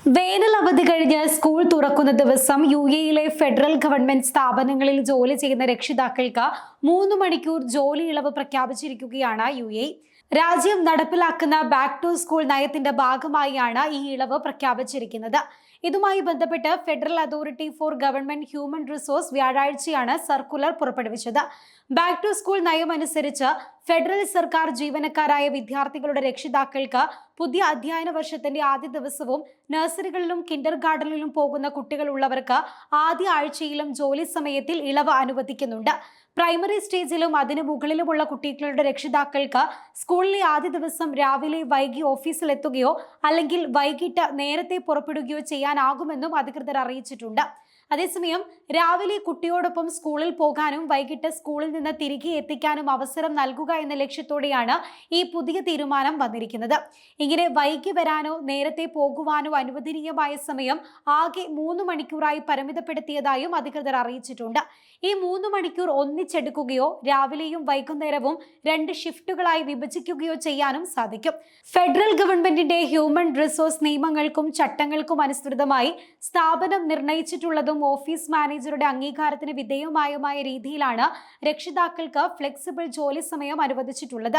വേനൽ അവധി കഴിഞ്ഞ് സ്കൂൾ തുറക്കുന്ന ദിവസം യുഎയിലെ ഫെഡറൽ ഗവൺമെന്റ് സ്ഥാപനങ്ങളിൽ ജോലി ചെയ്യുന്ന രക്ഷിതാക്കൾക്ക് 3 മണിക്കൂർ ജോലി ഇളവ് പ്രഖ്യാപിച്ചിരിക്കുകയാണ് യുഎഇ. രാജ്യം നടപ്പിലാക്കുന്ന ബാക്ക് ടു സ്കൂൾ നയത്തിന്റെ ഭാഗമായാണ് ഈ ഇളവ് പ്രഖ്യാപിച്ചിരിക്കുന്നത്. ഇതുമായി ബന്ധപ്പെട്ട് federal authority four government human resource വ്യാഴാഴ്ചയാണ് സർക്കുലർ പുറപ്പെടുവിച്ചത്. ബാക്ക് ടു സ്കൂൾ നയം അനുസരിച്ച് ഫെഡറൽ സർക്കാർ ജീവനക്കാരായ വിദ്യാർത്ഥികളുടെ രക്ഷിതാക്കൾക്ക് പുതിയ അധ്യയന വർഷത്തിന്റെ ആദ്യ ദിവസവും നഴ്സറികളിലും കിൻഡർ ഗാർഡനിലും പോകുന്ന കുട്ടികളുള്ളവർക്ക് ആദ്യ ആഴ്ചയിലും ജോലി സമയത്തിൽ ഇളവ് അനുവദിക്കുന്നുണ്ട്. പ്രൈമറി സ്റ്റേജിലും അതിനു മുകളിലുമുള്ള കുട്ടികളുടെ രക്ഷിതാക്കൾക്ക് സ്കൂളിലെ ആദ്യ ദിവസം രാവിലെ വൈകി ഓഫീസിലെത്തുകയോ അല്ലെങ്കിൽ വൈകിട്ട് നേരത്തെ പുറപ്പെടുകയോ ചെയ്യാനാകുമെന്നും അധികൃതർ അറിയിച്ചിട്ടുണ്ട്. അതേസമയം രാവിലെ കുട്ടിയോടൊപ്പം സ്കൂളിൽ പോകാനും വൈകിട്ട് സ്കൂളിൽ നിന്ന് തിരികെ എത്തിക്കാനും അവസരം നൽകുക എന്ന ലക്ഷ്യത്തോടെയാണ് ഈ പുതിയ തീരുമാനം വന്നിരിക്കുന്നത്. ഇങ്ങനെ വൈകി വരാനോ നേരത്തെ പോകുവാനോ അനുവദനീയമായ സമയം ആകെ 3 മണിക്കൂറായി പരിമിതപ്പെടുത്തിയതായും അധികൃതർ അറിയിച്ചിട്ടുണ്ട്. ഈ 3 മണിക്കൂർ ഒന്നിച്ചെടുക്കുകയോ രാവിലെയും വൈകുന്നേരവും 2 ഷിഫ്റ്റുകളായി വിഭജിക്കുകയോ ചെയ്യാനും സാധിക്കും. ഫെഡറൽ ഗവൺമെന്റിന്റെ ഹ്യൂമൻ റിസോഴ്സ് നിയമങ്ങൾക്കും ചട്ടങ്ങൾക്കും അനുസൃതമായി സ്ഥാപനം നിർണയിച്ചിട്ടുള്ളതും ഓഫീസ് മാനേജറുടെ അംഗീകാരത്തിന് വിധേയമായ രീതിയിലാണ് രക്ഷിതാക്കൾക്ക് ഫ്ലെക്സിബിൾ ജോലി സമയം അനുവദിച്ചിട്ടുള്ളത്.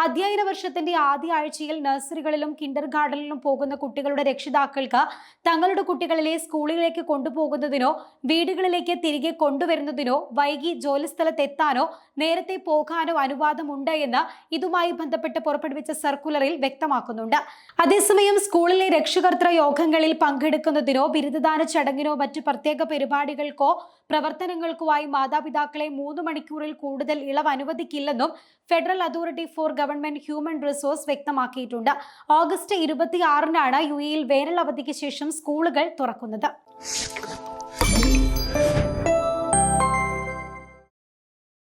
അധ്യയന വർഷത്തിന്റെ ആദ്യ ആഴ്ചയിൽ നഴ്സറികളിലും കിൻഡർ ഗാർഡനിലും പോകുന്ന കുട്ടികളുടെ രക്ഷിതാക്കൾക്ക് തങ്ങളുടെ കുട്ടികളിലെ സ്കൂളിലേക്ക് കൊണ്ടുപോകുന്നതിനോ വീടുകളിലേക്ക് തിരികെ കൊണ്ടുവരുന്നതിനോ വൈകി ജോലിസ്ഥലത്ത് എത്താനോ നേരത്തെ പോകാനോ അനുവാദമുണ്ട് എന്ന് ഇതുമായി ബന്ധപ്പെട്ട് പുറപ്പെടുവിച്ച സർക്കുലറിൽ വ്യക്തമാക്കുന്നുണ്ട്. അതേസമയം സ്കൂളിലെ രക്ഷകർതൃ യോഗങ്ങളിൽ പങ്കെടുക്കുന്നതിനോ ബിരുദദാന ചടങ്ങിനോ മറ്റു പ്രത്യേക പരിപാടികൾക്കോ പ്രവർത്തനങ്ങൾക്കോ ആയി മാതാപിതാക്കളെ 3 മണിക്കൂറിൽ കൂടുതൽ ഇളവ് അനുവദിക്കില്ലെന്നും federal authority four government human resource വ്യക്തമാക്കിയിട്ടുണ്ട്. ഓഗസ്റ്റ് 26-നാണ് യുഎഇയിൽ വേനൽ അവധിക്ക് ശേഷം സ്കൂളുകൾ തുറക്കുന്നത്.